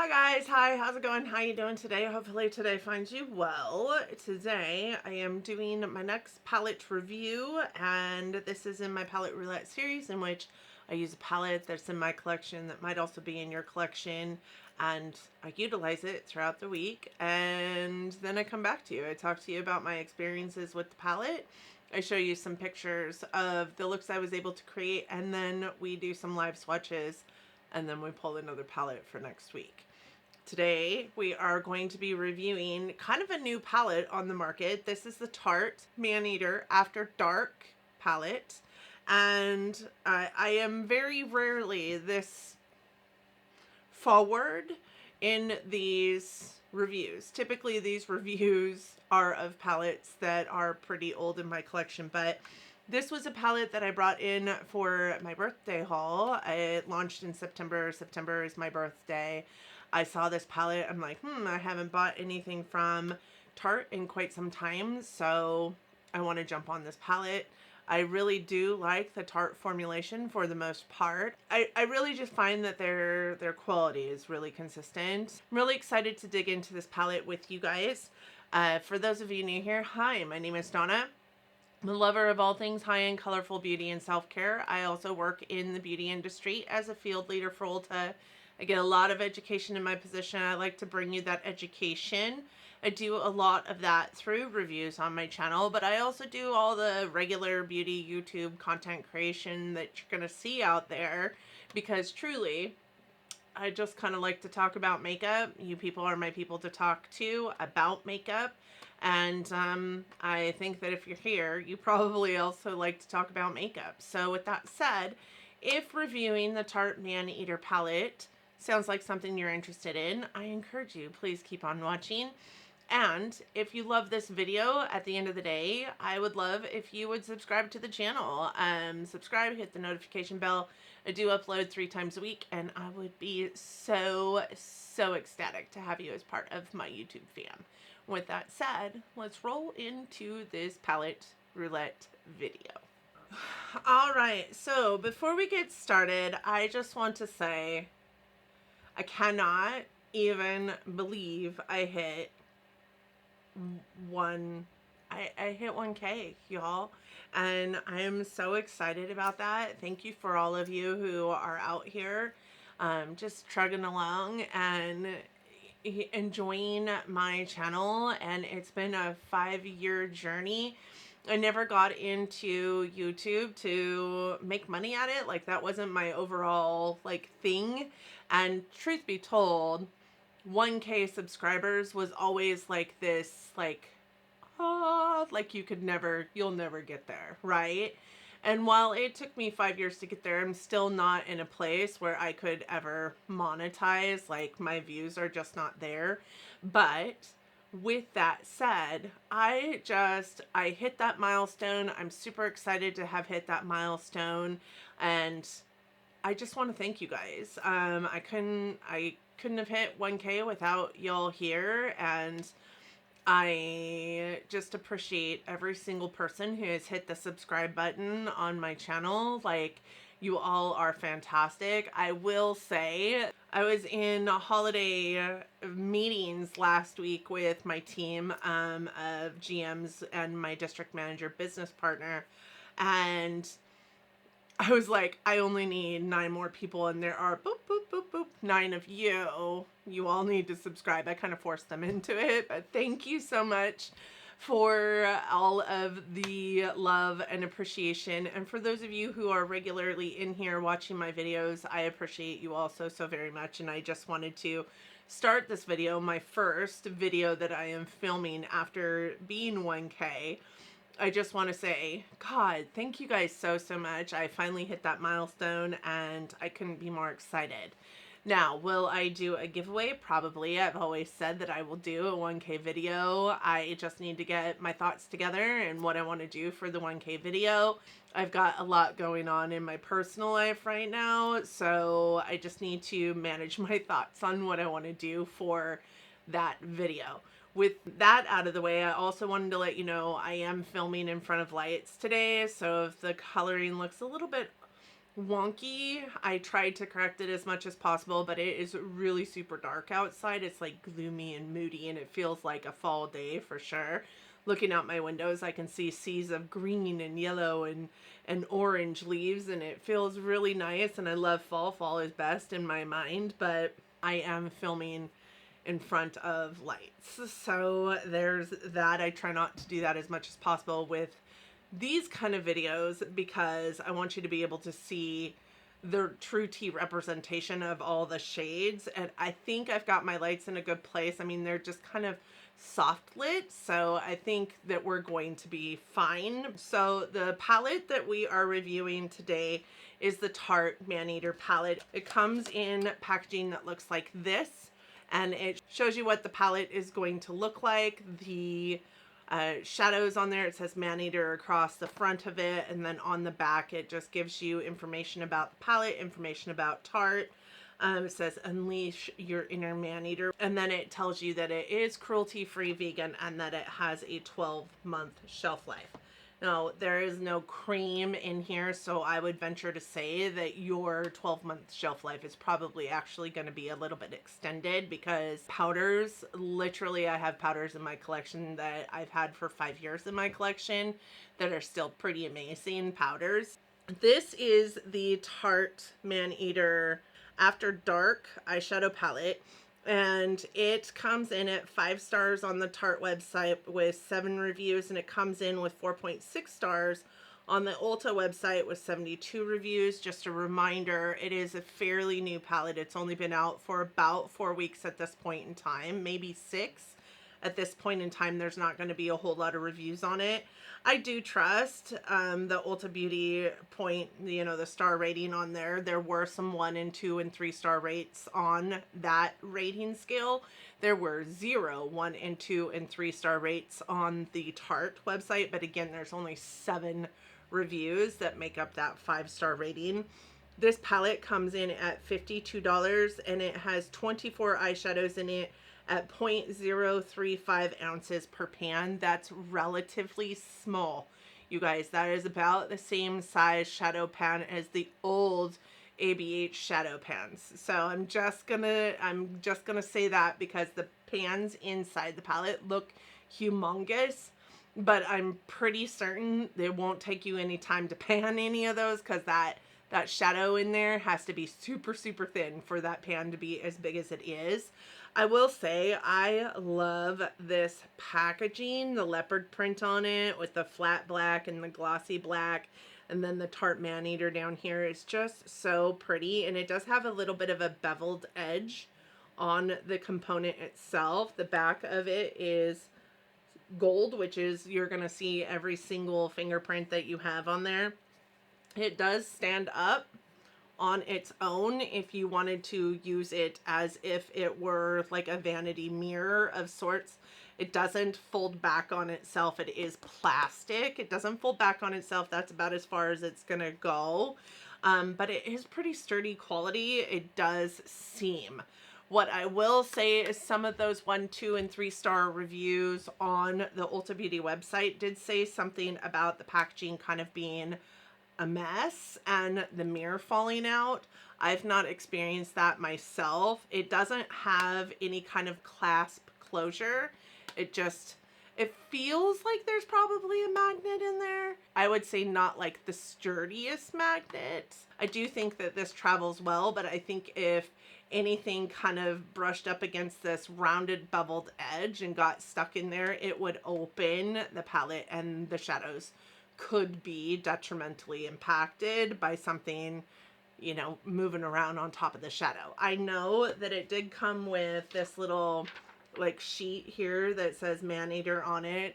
Hi guys, hi, how's it going? How you doing today? Hopefully today finds you well. Today I am doing my next palette review, and this is in my Palette Roulette series in which I use a palette that's in my collection that might also be in your collection, and I utilize it throughout the week, and then I come back to you. I talk to you about my experiences with the palette. I show you some pictures of the looks I was able to create, and then we do some live swatches, and then we pull another palette for next week. Today we are going to be reviewing kind of a new palette on the market. This is the Tarte Maneater After Dark palette, and I am very rarely this forward in these reviews. Typically these reviews are of palettes that are pretty old in my collection, but this was a palette that I brought in for my birthday haul. It launched in September. September is my birthday. I saw this palette. I'm like, I haven't bought anything from Tarte in quite some time, so I want to jump on this palette. I really do like the Tarte formulation for the most part. I really just find that their quality is really consistent. I'm really excited to dig into this palette with you guys. For those of you new here, hi, my name is Donna. I'm a lover of all things high-end, colorful beauty and self-care. I also work in the beauty industry as a field leader for Ulta. I get a lot of education in my position. I like to bring you that education. I do a lot of that through reviews on my channel, but I also do all the regular beauty YouTube content creation that you're going to see out there, because truly, I just kind of like to talk about makeup. You people are my people to talk to about makeup. And I think that if you're here, you probably also like to talk about makeup. So with that said, if reviewing the Tarte Maneater palette sounds like something you're interested in, I encourage you, please keep on watching. And if you love this video, at the end of the day, I would love if you would subscribe to the channel. Subscribe, hit the notification bell. I do upload 3 times a week, and I would be so ecstatic to have you as part of my YouTube fam. With that said, let's roll into this palette roulette video. All right, so before we get started, I just want to say I cannot even believe I hit I hit 1K, y'all, and I am so excited about that. Thank you for all of you who are out here just trugging along and enjoying my channel. And it's been a 5-year journey. I never got into YouTube to make money at it. Like, that wasn't my overall thing. And truth be told, 1K subscribers was always this you'll never get there, right? And while it took me 5 years to get there, I'm still not in a place where I could ever monetize. My views are just not there. But with that said, I hit that milestone. I'm super excited to have hit that milestone, and I just want to thank you guys. I couldn't have hit 1K without y'all here, and I just appreciate every single person who has hit the subscribe button on my channel. You all are fantastic. I will say, I was in holiday meetings last week with my team of GMs and my district manager business partner, and I was like, I only need 9 more people, and there are 9 of you. You all need to subscribe. I kind of forced them into it, but thank you so much for all of the love and appreciation. And for those of you who are regularly in here watching my videos, I appreciate you all so very much. And I just wanted to start this video, my first video that I am filming after being 1K. I just want to say, God, thank you guys so much. I finally hit that milestone, and I couldn't be more excited. Now, will I do a giveaway? Probably. I've always said that I will do a 1K video. I just need to get my thoughts together and what I want to do for the 1K video. I've got a lot going on in my personal life right now, so I just need to manage my thoughts on what I want to do for that video. With that out of the way, I also wanted to let you know I am filming in front of lights today, so if the coloring looks a little bit wonky. I tried to correct it as much as possible, but it is really super dark outside. It's like gloomy and moody, and it feels like a fall day for sure. Looking out my windows, I can see seas of green and yellow and orange leaves, and it feels really nice, and I love fall. Fall is best in my mind, but I am filming in front of lights. So there's that. I try not to do that as much as possible with these kind of videos because I want you to be able to see the true tea representation of all the shades. And I think I've got my lights in a good place. I mean, they're just kind of soft lit, so I think that we're going to be fine. So the palette that we are reviewing today is the Tarte Maneater palette. It comes in packaging that looks like this, and it shows you what the palette is going to look like. The shadows on there, it says Maneater across the front of it, and then on the back it just gives you information about the palette, information about Tarte. It says unleash your inner Maneater, and then it tells you that it is cruelty-free vegan and that it has a 12-month shelf life. Now, there is no cream in here, so I would venture to say that your 12-month shelf life is probably actually going to be a little bit extended because powders, literally I have powders in my collection that I've had for 5 years in my collection that are still pretty amazing powders. This is the Tarte Maneater After Dark eyeshadow palette, and it comes in at 5 stars on the Tarte website with 7 reviews, and it comes in with 4.6 stars on the Ulta website with 72 reviews. Just a reminder, it is a fairly new palette. It's only been out for about 4 weeks at this point in time, maybe 6. At this point in time, there's not going to be a whole lot of reviews on it. I do trust the Ulta Beauty point, you know, the star rating on there. There were some 1 and 2 and 3 star rates on that rating scale. There were 0, 1 and 2 and 3 star rates on the Tarte website. But again, there's only 7 reviews that make up that 5-star rating. This palette comes in at $52, and it has 24 eyeshadows in it at 0.035 ounces per pan. That's relatively small, you guys. That is about the same size shadow pan as the old ABH shadow pans. So I'm just gonna say that because the pans inside the palette look humongous, but I'm pretty certain it won't take you any time to pan any of those because that shadow in there has to be super, super thin for that pan to be as big as it is. I will say I love this packaging, the leopard print on it with the flat black and the glossy black, and then the Tarte Maneater down here is just so pretty, and it does have a little bit of a beveled edge on the component itself. The back of it is gold, which is, you're going to see every single fingerprint that you have on there. It does stand up on its own if you wanted to use it as if it were like a vanity mirror of sorts. It doesn't fold back on itself. It is plastic. It doesn't fold back on itself. That's about as far as it's gonna go. But it is pretty sturdy quality. It does seem. What I will say is some of those 1, 2, and 3 star reviews on the Ulta Beauty website did say something about the packaging kind of being a mess and the mirror falling out. I've not experienced that myself. It doesn't have any kind of clasp closure. It feels like there's probably a magnet in there. I would say not like the sturdiest magnet. I do think that this travels well, but I think if anything kind of brushed up against this rounded beveled edge and got stuck in there, it would open the palette, and the shadows could be detrimentally impacted by something, you know, moving around on top of the shadow. I know that it did come with this little like sheet here that says Maneater on it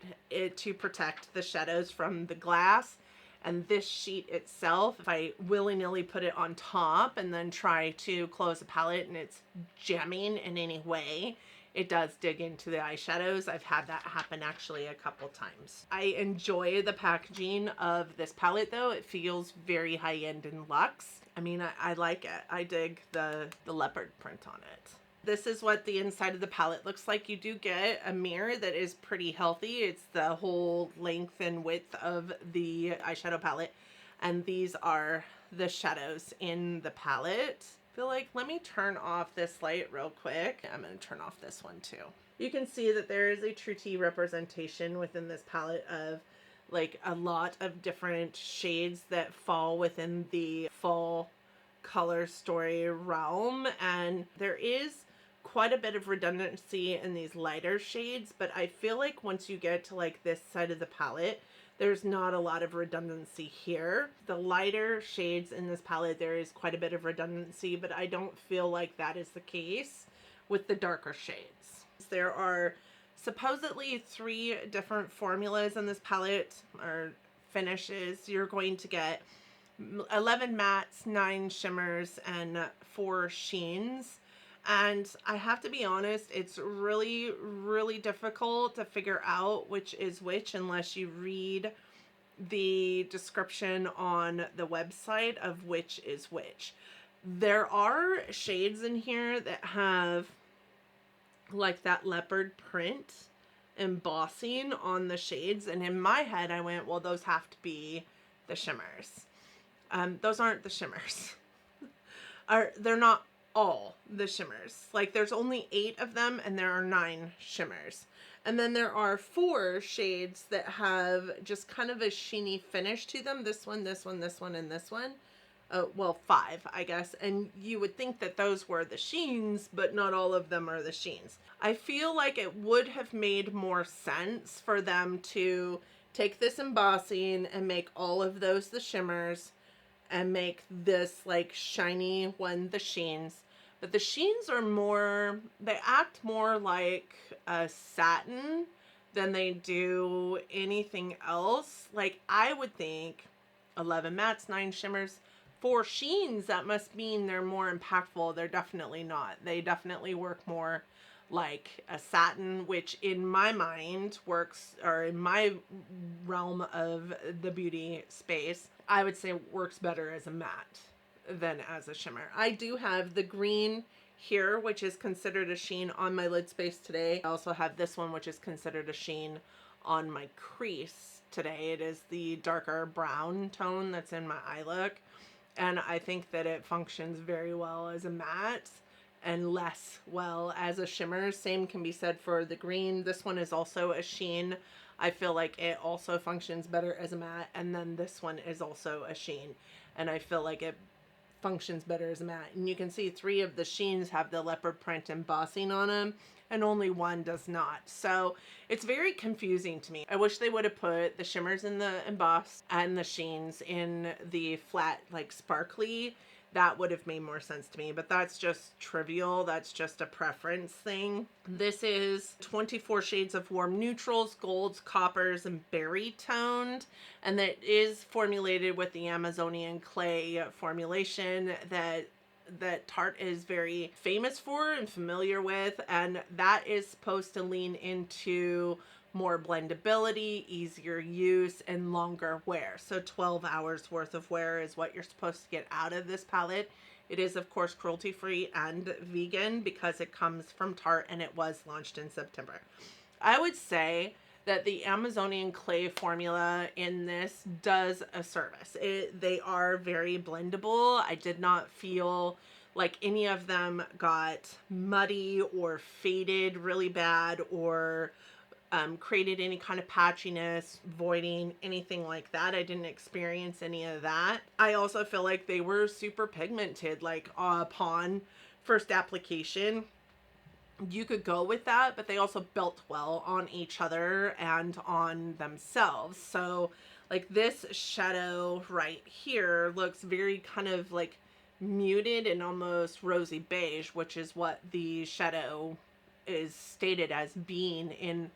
to protect the shadows from the glass. And this sheet itself, if I willy-nilly put it on top and then try to close the palette and it's jamming in any way, it does dig into the eyeshadows. I've had that happen actually a couple times. I enjoy the packaging of this palette though. It feels very high-end and luxe. I mean, I like it. I dig the leopard print on it. This is what the inside of the palette looks like. You do get a mirror that is pretty healthy. It's the whole length and width of the eyeshadow palette. And these are the shadows in the palette. I feel like, let me turn off this light real quick. I'm going to turn off this one too. You can see that there is a true T representation within this palette of like a lot of different shades that fall within the fall color story realm, and there is quite a bit of redundancy in these lighter shades, but I feel like once you get to like this side of the palette, there's not a lot of redundancy here. The lighter shades in this palette, there is quite a bit of redundancy, but I don't feel like that is the case with the darker shades. There are supposedly 3 different formulas in this palette, or finishes. You're going to get 11 mattes, 9 shimmers, and 4 sheens. And I have to be honest, it's really, really difficult to figure out which is which unless you read the description on the website of which is which. There are shades in here that have like that leopard print embossing on the shades, and in my head I went, well, those have to be the shimmers. Those aren't the shimmers. They're not all the shimmers. Like, there's only 8 of them and there are 9 shimmers. And then there are 4 shades that have just kind of a sheeny finish to them. This one, this one, this one, and this one. Well, 5, I guess. And you would think that those were the sheens, but not all of them are the sheens. I feel like it would have made more sense for them to take this embossing and make all of those the shimmers and make this like shiny one the sheens. But the sheens are more, they act more like a satin than they do anything else. Like, I would think 11 mattes, 9 shimmers, 4 sheens, that must mean they're more impactful. They're definitely not. They definitely work more like a satin, which in my mind works, or in my realm of the beauty space, I would say works better as a matte than as a shimmer. I do have the green here, which is considered a sheen on my lid space today. I also have this one, which is considered a sheen on my crease today. It is the darker brown tone that's in my eye look, and I think that it functions very well as a matte and less well as a shimmer. Same can be said for the green. This one is also a sheen. I feel like it also functions better as a matte, and then this one is also a sheen, and I feel like it functions better as a matte. And you can see 3 of the sheens have the leopard print embossing on them, and only 1 does not. So it's very confusing to me. I wish they would have put the shimmers in the embossed and the sheens in the flat, like sparkly. That would have made more sense to me, but that's just trivial. That's just a preference thing. This is 24 shades of warm neutrals, golds, coppers, and berry toned. And that is formulated with the Amazonian clay formulation that Tarte is very famous for and familiar with. And that is supposed to lean into more blendability, easier use, and longer wear. So 12 hours worth of wear is what you're supposed to get out of this palette. It is, of course, cruelty-free and vegan because it comes from Tarte and it was launched in September. I would say that the Amazonian clay formula in this does a service. They are very blendable. I did not feel like any of them got muddy or faded really bad or created any kind of patchiness, voiding, anything like that. I didn't experience any of that. I also feel like they were super pigmented, like upon first application. You could go with that, but they also built well on each other and on themselves. So like this shadow right here looks very kind of like muted and almost rosy beige, which is what the shadow is stated as being in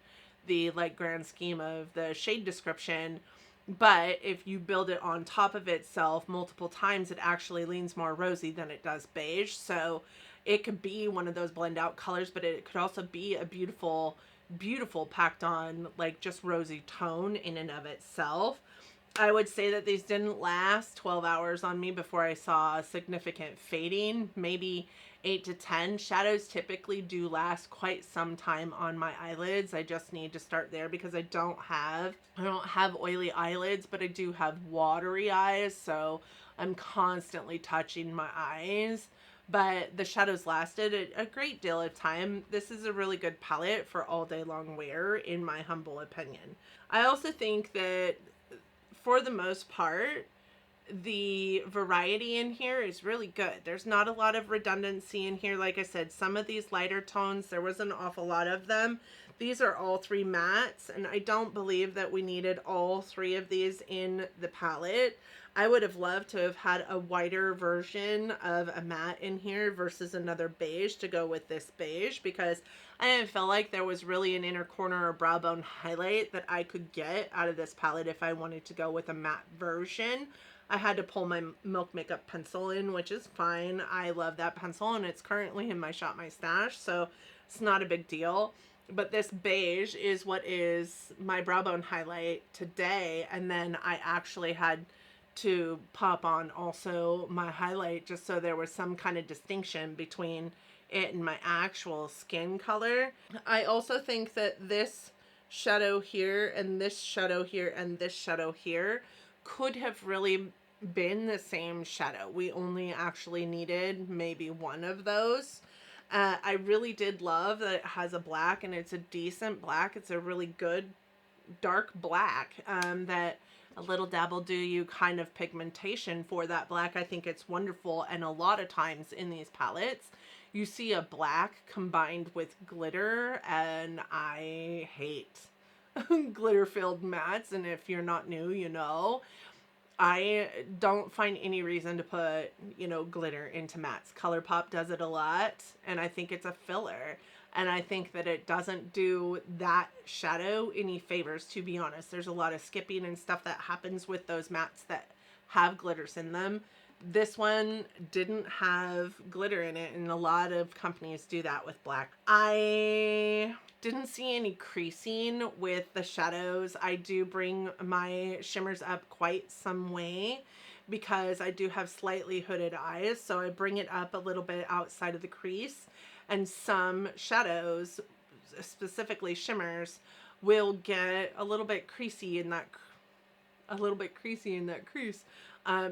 the like grand scheme of the shade description. But if you build it on top of itself multiple times, it actually leans more rosy than it does beige. So it could be one of those blend out colors, but it could also be a beautiful, beautiful packed on like just rosy tone in and of itself. I would say that these didn't last 12 hours on me before I saw a significant fading, maybe 8 to 10. Shadows typically do last quite some time on my eyelids. I just need to start there because I don't have oily eyelids, but I do have watery eyes. So I'm constantly touching my eyes, but the shadows lasted a great deal of time. This is a really good palette for all day long wear, in my humble opinion. I also think that for the most part, the variety in here is really good. There's not a lot of redundancy in here. Like I said, some of these lighter tones, there was an awful lot of them. These are all 3 mattes, and I don't believe that we needed all 3 of these in the palette. I would have loved to have had a whiter version of a matte in here versus another beige to go with this beige, because I didn't feel like there was really an inner corner or brow bone highlight that I could get out of this palette if I wanted to go with a matte version. I had to pull my Milk Makeup pencil in, which is fine. I love that pencil, and it's currently in my Shop My Stash, so it's not a big deal. But this beige is what is my brow bone highlight today, and then I actually had to pop on also my highlight just so there was some kind of distinction between it and my actual skin color. I also think that this shadow here and this shadow here and this shadow here could have really been the same shadow. We only actually needed maybe one of those. I really did love that it has a black, and it's a decent black. It's a really good dark black that a little dabble do you kind of pigmentation for that black. I think it's wonderful, and a lot of times in these palettes you see a black combined with glitter, and I hate glitter filled mattes, and if you're not new, you know. I don't find any reason to put, you know, glitter into mattes. ColourPop does it a lot, and I think it's a filler. And I think that it doesn't do that shadow any favors, to be honest. There's a lot of skipping and stuff that happens with those mattes that have glitters in them. This one didn't have glitter in it, and a lot of companies do that with black. I didn't see any creasing with the shadows. I do bring my shimmers up quite some way because I do have slightly hooded eyes, so I bring it up a little bit outside of the crease, and some shadows, specifically shimmers, will get a little bit creasy in that crease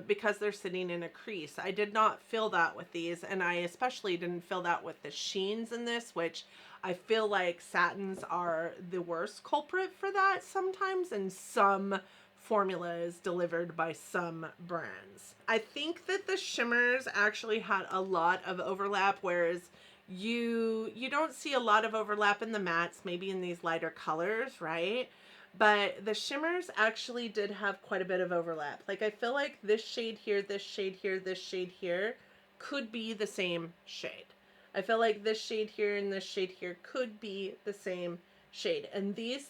because they're sitting in a crease. I did not feel that with these, and I especially didn't feel that with the sheens in this, which I feel like satins are the worst culprit for that sometimes in some formulas delivered by some brands. I think that the shimmers actually had a lot of overlap, whereas you don't see a lot of overlap in the mattes, maybe in these lighter colors, right? But the shimmers actually did have quite a bit of overlap. Like, I feel like this shade here, this shade here, this shade here could be the same shade. I feel like this shade here and this shade here could be the same shade. And these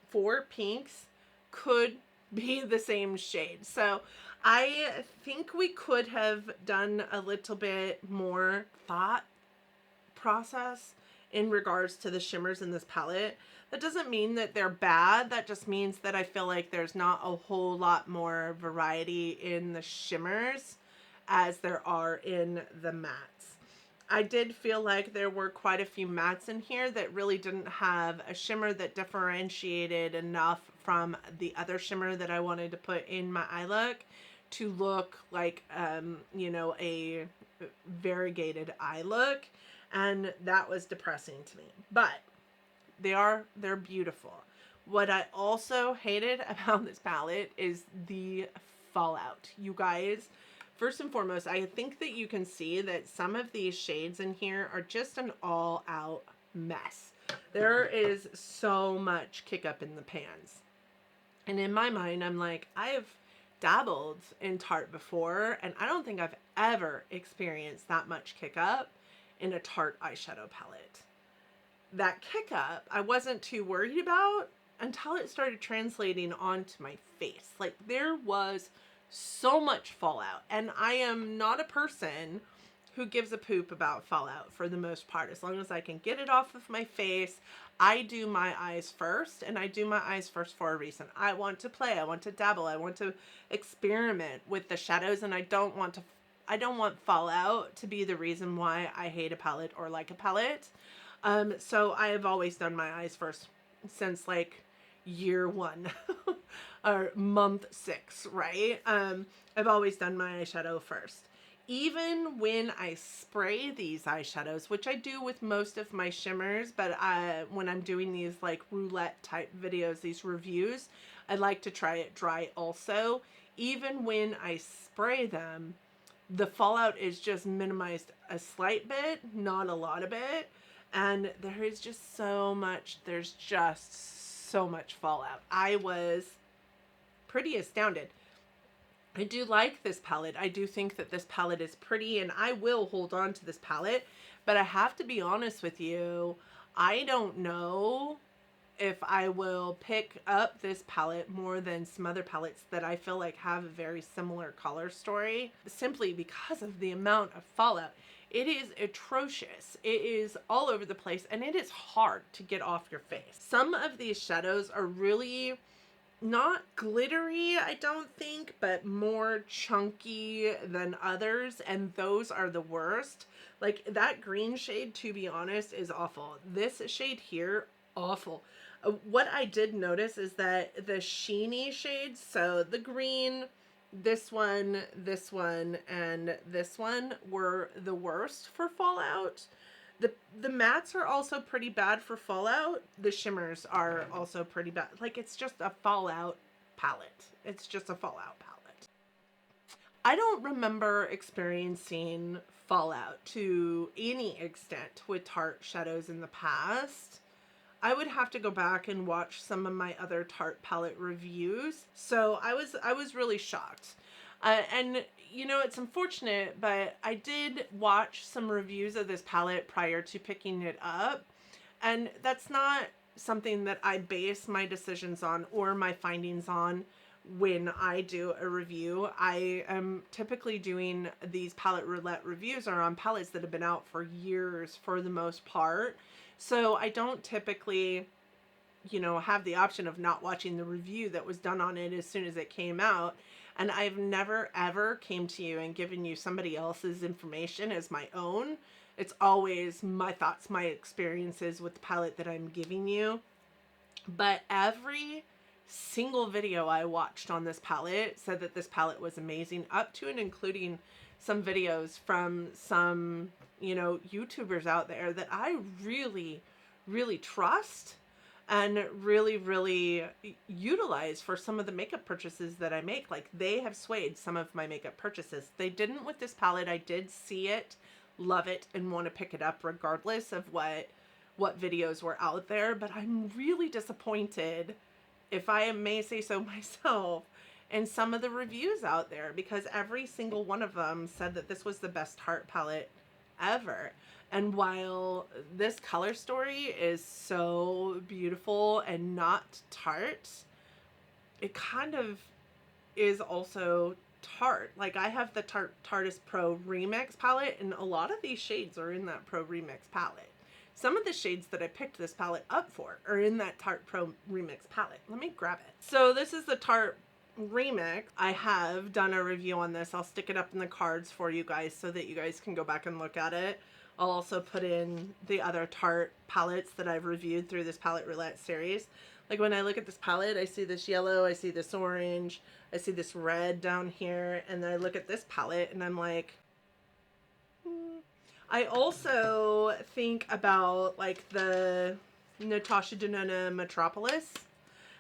4 pinks could be the same shade. So I think we could have done a little bit more thought process in regards to the shimmers in this palette. That doesn't mean that they're bad. That just means that I feel like there's not a whole lot more variety in the shimmers as there are in the mattes. I did feel like there were quite a few mattes in here that really didn't have a shimmer that differentiated enough from the other shimmer that I wanted to put in my eye look to look like, you know, a variegated eye look. And that was depressing to me. But they're beautiful. What I also hated about this palette is the fallout. You guys, first and foremost, I think that you can see that some of these shades in here are just an all-out mess. There is so much kick up in the pans. And in my mind, I'm like, I've dabbled in Tarte before, and I don't think I've ever experienced that much kick up in a Tarte eyeshadow palette. That kick up, I wasn't too worried about until it started translating onto my face. Like, there was so much fallout, and I am not a person who gives a poop about fallout for the most part. As long as I can get it off of my face, I do my eyes first, and I do my eyes first for a reason. I want to play, I want to dabble, I want to experiment with the shadows, and I don't want fallout to be the reason why I hate a palette or like a palette. So I have always done my eyes first since, like, year one or month 6, right? I've always done my eyeshadow first. Even when I spray these eyeshadows, which I do with most of my shimmers, but when I'm doing these like roulette type videos, these reviews, I like to try it dry also. Even when I spray them, the fallout is just minimized a slight bit, not a lot of it. And there is just so much, there's just so much fallout. I was pretty astounded. I do like this palette. I do think that this palette is pretty, and I will hold on to this palette, but I have to be honest with you, I don't know if I will pick up this palette more than some other palettes that I feel like have a very similar color story, simply because of the amount of fallout. It is atrocious. It is all over the place, and it is hard to get off your face. Some of these shadows are really not glittery, I don't think, but more chunky than others, and those are the worst. Like that green shade, to be honest, is awful. This shade here, awful. What I did notice is that the sheeny shades, so the green, this one, and this one were the worst for fallout. The mattes are also pretty bad for fallout. The shimmers are also pretty bad. Like, it's just a fallout palette. It's just a fallout palette. I don't remember experiencing fallout to any extent with Tarte shadows in the past. I would have to go back and watch some of my other Tarte palette reviews. So I was really shocked. And you know, it's unfortunate, but I did watch some reviews of this palette prior to picking it up, and that's not something that I base my decisions on or my findings on when I do a review. I am typically doing these Palette Roulette reviews are on palettes that have been out for years for the most part, so I don't typically, you know, have the option of not watching the review that was done on it as soon as it came out. And I've never ever came to you and given you somebody else's information as my own. It's always my thoughts, my experiences with the palette that I'm giving you. But every single video I watched on this palette said that this palette was amazing, up to and including some videos from some, you know, YouTubers out there that I really, really trust and really utilize for some of the makeup purchases that I make. Like, they have swayed some of my makeup purchases. They didn't with this palette. I did see it, love it, and want to pick it up regardless of what videos were out there. But I'm really disappointed, if I may say so myself, in some of the reviews out there, because every single one of them said that this was the best Tarte palette ever. And while this color story is so beautiful and not Tarte, it kind of is also Tarte. Like, I have the Tarteist Pro Remix palette, and a lot of these shades are in that Pro Remix palette. Some of the shades that I picked this palette up for are in that Tarte Pro Remix palette. Let me grab it. So this is the Tarte Remix. I have done a review on this. I'll stick it up in the cards for you guys so that you guys can go back and look at it. I'll also put in the other Tarte palettes that I've reviewed through this Palette Roulette series. Like, when I look at this palette, I see this yellow, I see this orange, I see this red down here, and then I look at this palette and I'm like, I also think about, like, the Natasha Denona Metropolis,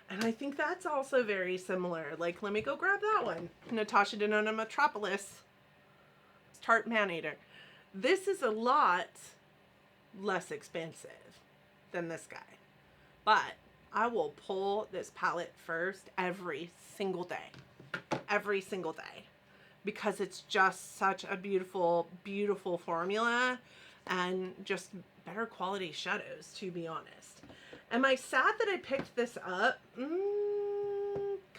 and I think that's also very similar. Like, let me go grab that one. Natasha Denona Metropolis. It's Tarte Maneater. This is a lot less expensive than this guy, but I will pull this palette first every single day, because it's just such a beautiful, beautiful formula and just better quality shadows, to be honest. Am I sad that I picked this up?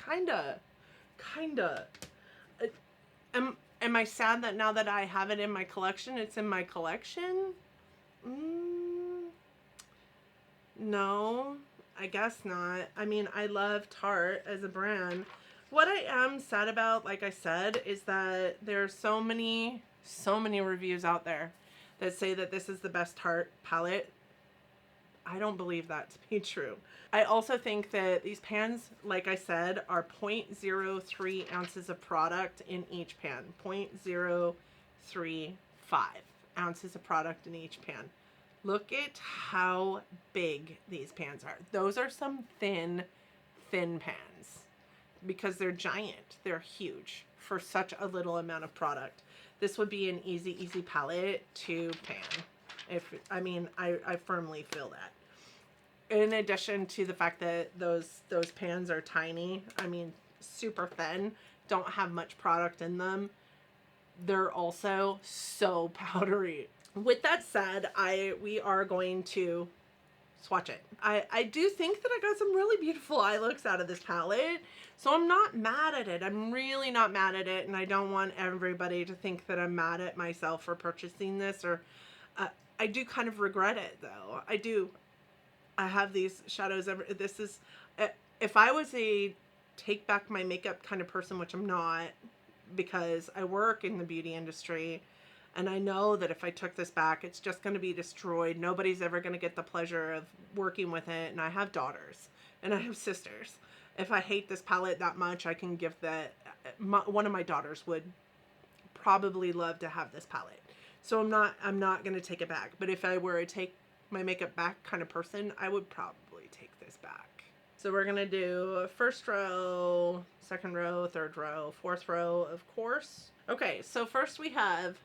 Kinda. Am I sad that now that I have it in my collection, it's in my collection? No, I guess not. I mean, I love Tarte as a brand. What I am sad about, like I said, is that there are so many reviews out there that say that this is the best Tarte palette. I don't believe that to be true. I also think that these pans, like I said, are 0.03 ounces of product in each pan. 0.035 ounces of product in each pan. Look at how big these pans are. Those are some thin pans because they're giant. They're huge for such a little amount of product. This would be an easy palette to pan. I firmly feel that. In addition to the fact that those pans are tiny, super thin, don't have much product in them, they're also so powdery. With that said, we are going to swatch it. I do think that I got some really beautiful eye looks out of this palette, so I'm not mad at it. I'm really not mad at it, and I don't want everybody to think that I'm mad at myself for purchasing this, or I do kind of regret it, though. I do. I have these shadows. This is, if I was a take back my makeup kind of person, which I'm not, because I work in the beauty industry, and I know that if I took this back, it's just going to be destroyed. Nobody's ever going to get the pleasure of working with it. And I have daughters and I have sisters. If I hate this palette that much, I can give that. One of my daughters would probably love to have this palette. So I'm not going to take it back. But if I were a take my makeup back kind of person, I would probably take this back. So we're going to do first row, second row, third row, fourth row, of course. Okay, so first we have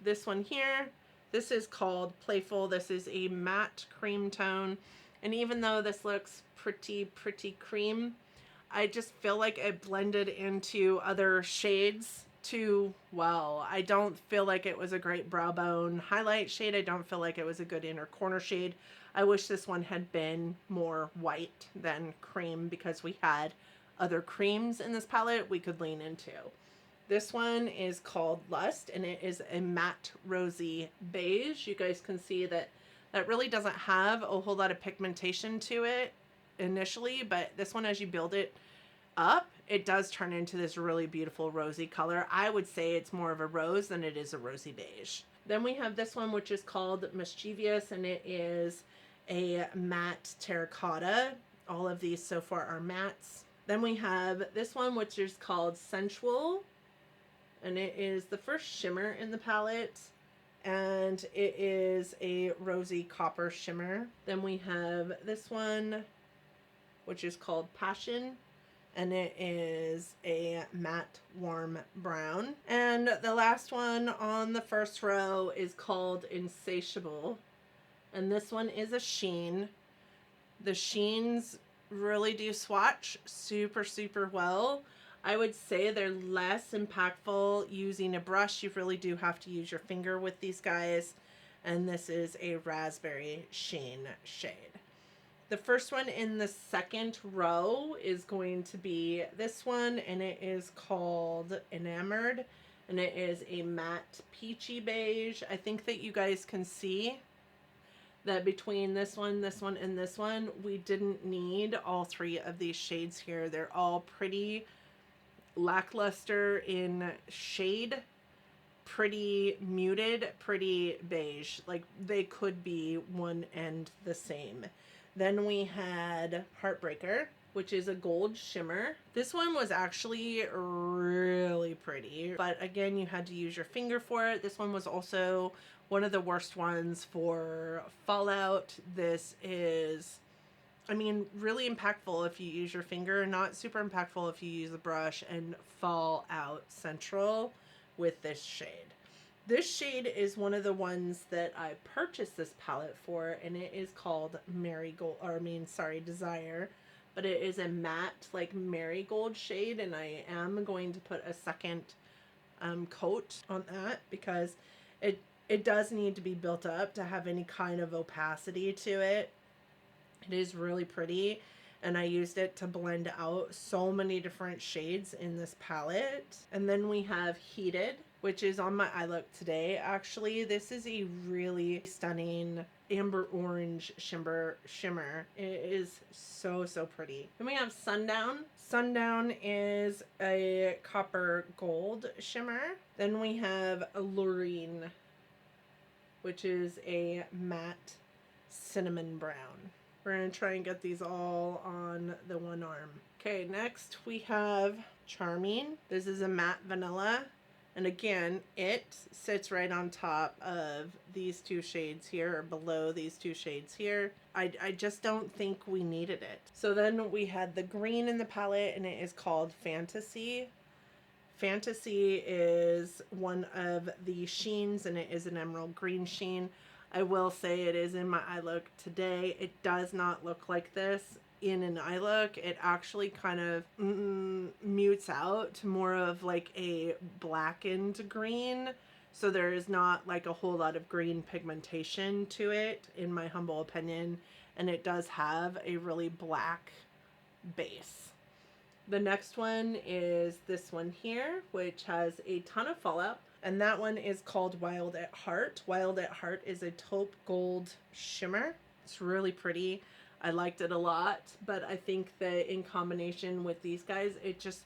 this one here. This is called Playful. This is a matte cream tone. And even though this looks pretty cream, I just feel like it blended into other shades too well. I don't feel like it was a great brow bone highlight shade. I don't feel like it was a good inner corner shade. I wish this one had been more white than cream, because we had other creams in this palette we could lean into. This one is called Lust, and it is a matte rosy beige. You guys can see that that really doesn't have a whole lot of pigmentation to it initially, but this one, as you build it up, it does turn into this really beautiful rosy color. I would say it's more of a rose than it is a rosy beige. Then we have this one, which is called Mischievous, and it is a matte terracotta. All of these so far are mattes. Then we have this one, which is called Sensual, and it is the first shimmer in the palette, and it is a rosy copper shimmer. Then we have this one, which is called Passion, and it is a matte warm brown. And the last one on the first row is called Insatiable, and this one is a sheen. The sheens really do swatch super well. I would say they're less impactful using a brush. You really do have to use your finger with these guys. And this is a raspberry sheen shade. The first one in the second row is going to be this one, and it is called Enamored, and it is a matte peachy beige. I think that you guys can see that between this one, and this one, we didn't need all three of these shades here. They're all pretty lackluster in shade, pretty muted, pretty beige. Like, they could be one and the same. Then we had Heartbreaker, which is a gold shimmer. This one was actually really pretty, but again, you had to use your finger for it. This one was also one of the worst ones for fallout. This is, really impactful if you use your finger, not super impactful if you use a brush, and Fallout Central with this shade. This shade is one of the ones that I purchased this palette for, and it is called Desire, but it is a matte, like, marigold shade, and I am going to put a second coat on that, because it does need to be built up to have any kind of opacity to it. It is really pretty, and I used it to blend out so many different shades in this palette. And then we have Heated, which is on my eye look today. Actually, this is a really stunning amber orange shimmer. It is so pretty. Then we have Sundown. Sundown is a copper gold shimmer. Then we have Alluring, which is a matte cinnamon brown. We're going to try and get these all on the one arm. Okay, next we have Charming. This is a matte vanilla. And again, it sits right on top of these two shades here, or below these two shades here. I just don't think we needed it. So then we had the green in the palette, and it is called Fantasy. Fantasy is one of the sheens, and it is an emerald green sheen. I will say it is in my eye look today. It does not look like this in an eye look. It actually kind of mutes out to more of like a blackened green. So there is not like a whole lot of green pigmentation to it, in my humble opinion. And it does have a really black base. The next one is this one here, which has a ton of fallout. And that one is called Wild at Heart. Wild at Heart is a taupe gold shimmer. It's really pretty. I liked it a lot, but I think that in combination with these guys, it just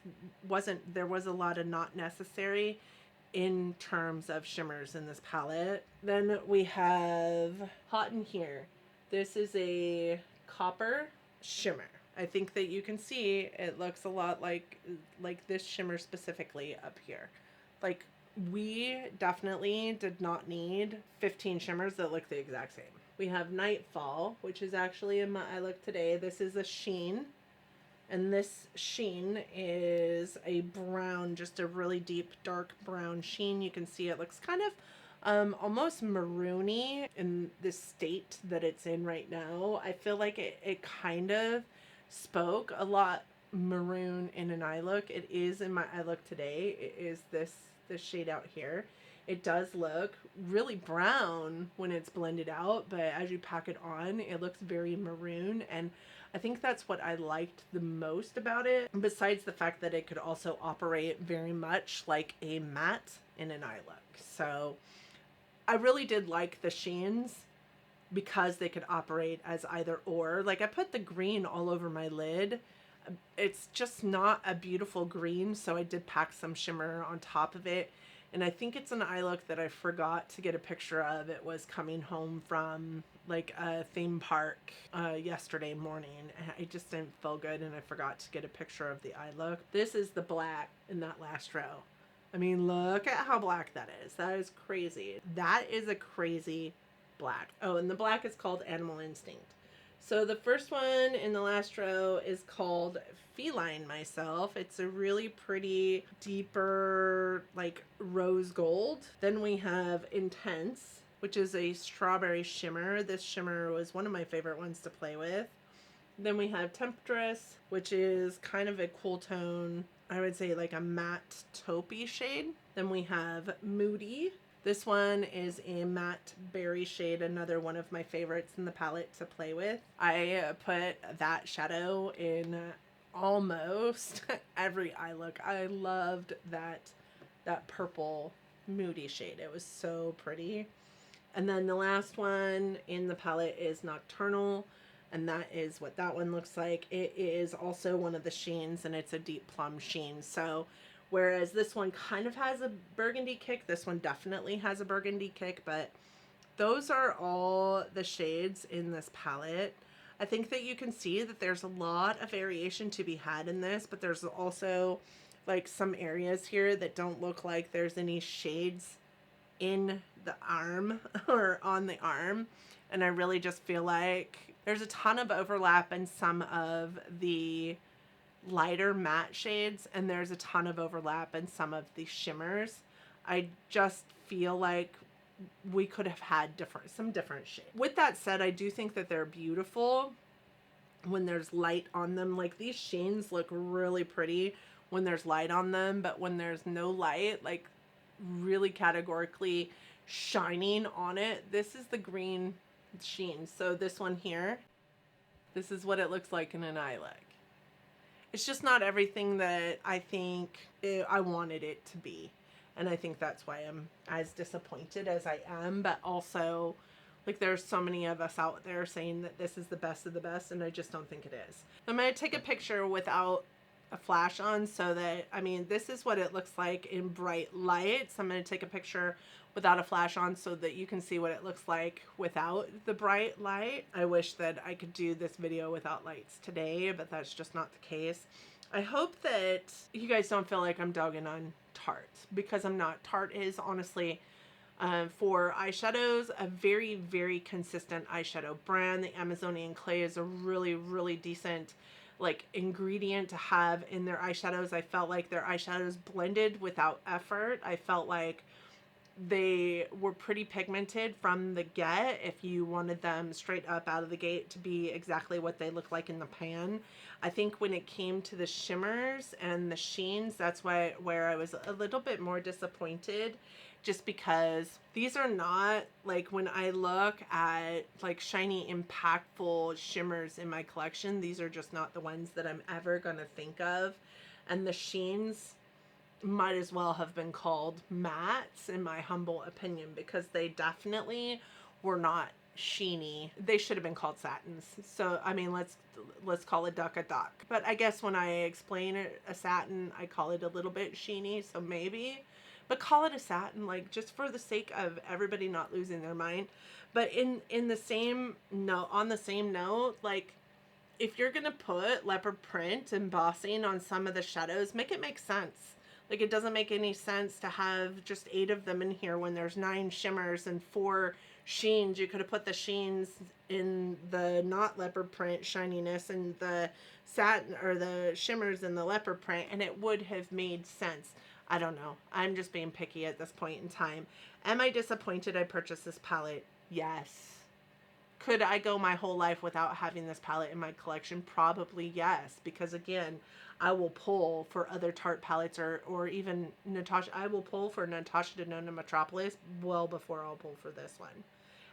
wasn't, there was a lot of not necessary in terms of shimmers in this palette. Then we have Hot in Here. This is a copper shimmer. I think that you can see it looks a lot like this shimmer specifically up here. Like, we definitely did not need 15 shimmers that look the exact same. We have Nightfall, which is actually in my eye look today. This is a sheen, and this sheen is a brown, just a really deep dark brown sheen. You can see it looks kind of almost maroony in the state that it's in right now. I feel like it kind of spoke a lot maroon in an eye look. It is in my eye look today. It is this shade out here. It does look really brown when it's blended out, but as you pack it on, it looks very maroon, and I think that's what I liked the most about it, besides the fact that it could also operate very much like a matte in an eye look. So I really did like the sheens because they could operate as either or. Like, I put the green all over my lid. It's just not a beautiful green, so I did pack some shimmer on top of it. And I think it's an eye look that I forgot to get a picture of. It was coming home from like a theme park yesterday morning. I just didn't feel good, and I forgot to get a picture of the eye look. This is the black in that last row. I mean, look at how black that is. That is crazy. That is a crazy black. Oh, and the black is called Animal Instinct. So the first one in the last row is called Feline Myself. It's a really pretty, deeper, like rose gold. Then we have Intense, which is a strawberry shimmer. This shimmer was one of my favorite ones to play with. Then we have Temptress, which is kind of a cool tone. I would say like a matte taupey shade. Then we have Moody. This one is a matte berry shade, another one of my favorites in the palette to play with. I put that shadow in almost every eye look. I loved that purple Moody shade. It was so pretty. And then the last one in the palette is Nocturnal, and that is what that one looks like. It is also one of the sheens, and it's a deep plum sheen. So whereas this one kind of has a burgundy kick, this one definitely has a burgundy kick, but those are all the shades in this palette. I think that you can see that there's a lot of variation to be had in this, but there's also like some areas here that don't look like there's any shades in the arm or on the arm. And I really just feel like there's a ton of overlap in some of the lighter matte shades, and there's a ton of overlap in some of the shimmers. I just feel like we could have had some different shades. With that said, I do think that they're beautiful when there's light on them. Like, these sheens look really pretty when there's light on them, but when there's no light, like really categorically shining on it, this is the green sheen. So this one here, this is what it looks like in an eye look. It's just not everything that I think I wanted it to be. And I think that's why I'm as disappointed as I am. But also, like, there's so many of us out there saying that this is the best of the best, and I just don't think it is. I'm going to take a picture without a flash on so that, I mean, this is what it looks like in bright lights. I'm going to take a picture without a flash on so that you can see what it looks like without the bright light. I wish that I could do this video without lights today, but that's just not the case. I hope that you guys don't feel like I'm dogging on Tarte, because I'm not. Tarte is honestly, for eyeshadows, a very, very consistent eyeshadow brand. The Amazonian clay is a really, really decent like ingredient to have in their eyeshadows. I felt like their eyeshadows blended without effort. I felt like they were pretty pigmented from the get if you wanted them straight up out of the gate to be exactly what they look like in the pan. I think when it came to the shimmers and the sheens, that's where I was a little bit more disappointed, just because these are not like, when I look at like shiny impactful shimmers in my collection, these are just not the ones that I'm ever gonna think of. And the sheens might as well have been called mattes in my humble opinion, because they definitely were not sheeny. They should have been called satins. So I mean, let's call a duck a duck. But I guess when I explain a satin, I call it a little bit sheeny, so maybe, but call it a satin, like, just for the sake of everybody not losing their mind. But in the same note, on the same note, like, if you're gonna put leopard print embossing on some of the shadows, make it make sense. Like, it doesn't make any sense to have just 8 of them in here when there's 9 shimmers and 4 sheens. You could have put the sheens in the not leopard print shininess and the satin, or the shimmers in the leopard print, and it would have made sense. I don't know. I'm just being picky at this point in time. Am I disappointed I purchased this palette? Yes. Could I go my whole life without having this palette in my collection? Probably yes, because again, I will pull for other Tarte palettes, or even Natasha. I will pull for Natasha Denona Metropolis well before I'll pull for this one.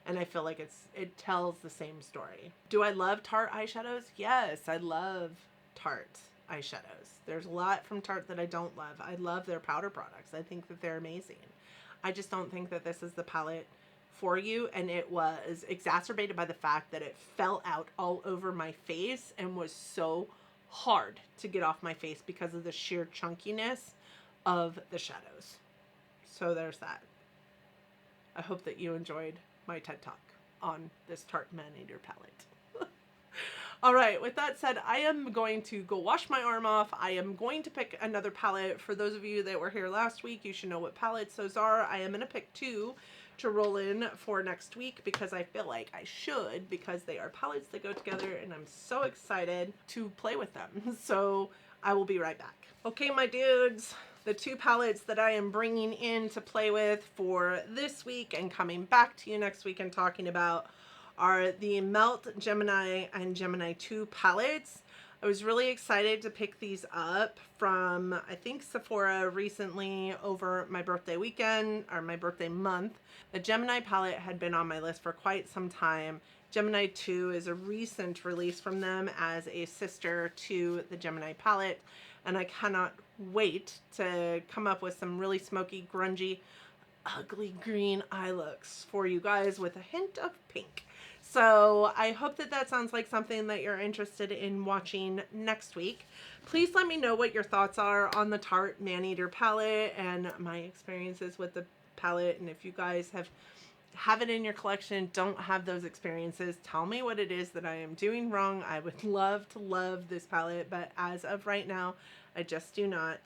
And I feel like it tells the same story. Do I love Tarte eyeshadows? Yes, I love Tarte eyeshadows. There's a lot from Tarte that I don't love. I love their powder products. I think that they're amazing. I just don't think that this is the palette for you, and it was exacerbated by the fact that it fell out all over my face and was so hard to get off my face because of the sheer chunkiness of the shadows. So there's that. I hope that you enjoyed my TED Talk on this Tarte Maneater palette. All right, with that said, I am going to go wash my arm off. I am going to pick another palette. For those of you that were here last week, you should know what palettes those are. I am going to pick 2 to roll in for next week, because I feel like I should, because they are palettes that go together, and I'm so excited to play with them. So I will be right back. Okay, my dudes, the 2 palettes that I am bringing in to play with for this week and coming back to you next week and talking about are the Melt Gemini and Gemini 2 palettes. I was really excited to pick these up from, I think, Sephora recently over my birthday weekend, or my birthday month. The Gemini palette had been on my list for quite some time. Gemini 2 is a recent release from them as a sister to the Gemini palette, and I cannot wait to come up with some really smoky, grungy, ugly green eye looks for you guys with a hint of pink. So I hope that that sounds like something that you're interested in watching next week. Please let me know what your thoughts are on the Tarte Maneater palette and my experiences with the palette. And if you guys have it in your collection, don't have those experiences, tell me what it is that I am doing wrong. I would love to love this palette, but as of right now, I just do not.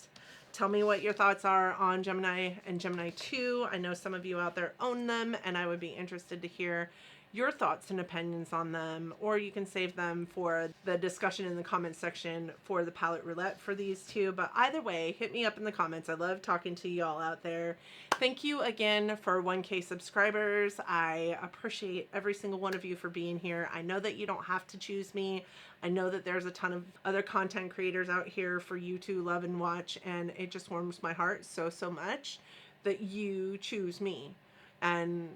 Tell me what your thoughts are on Gemini and Gemini 2. I know some of you out there own them, and I would be interested to hear your thoughts and opinions on them, or you can save them for the discussion in the comments section for the palette roulette for these 2. But either way, hit me up in the comments. I love talking to y'all out there. Thank you again for 1K subscribers. I appreciate every single one of you for being here. I know that you don't have to choose me. I know that there's a ton of other content creators out here for you to love and watch, and it just warms my heart so much that you choose me, and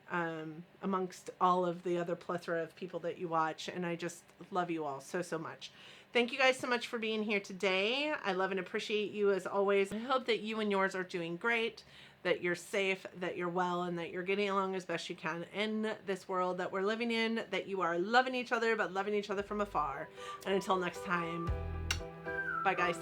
amongst all of the other plethora of people that you watch. And I just love you all so much. Thank you guys so much for being here today. I love and appreciate you as always. I hope that you and yours are doing great, that you're safe, that you're well, and that you're getting along as best you can in this world that we're living in, that you are loving each other, but loving each other from afar. And until next time, bye guys.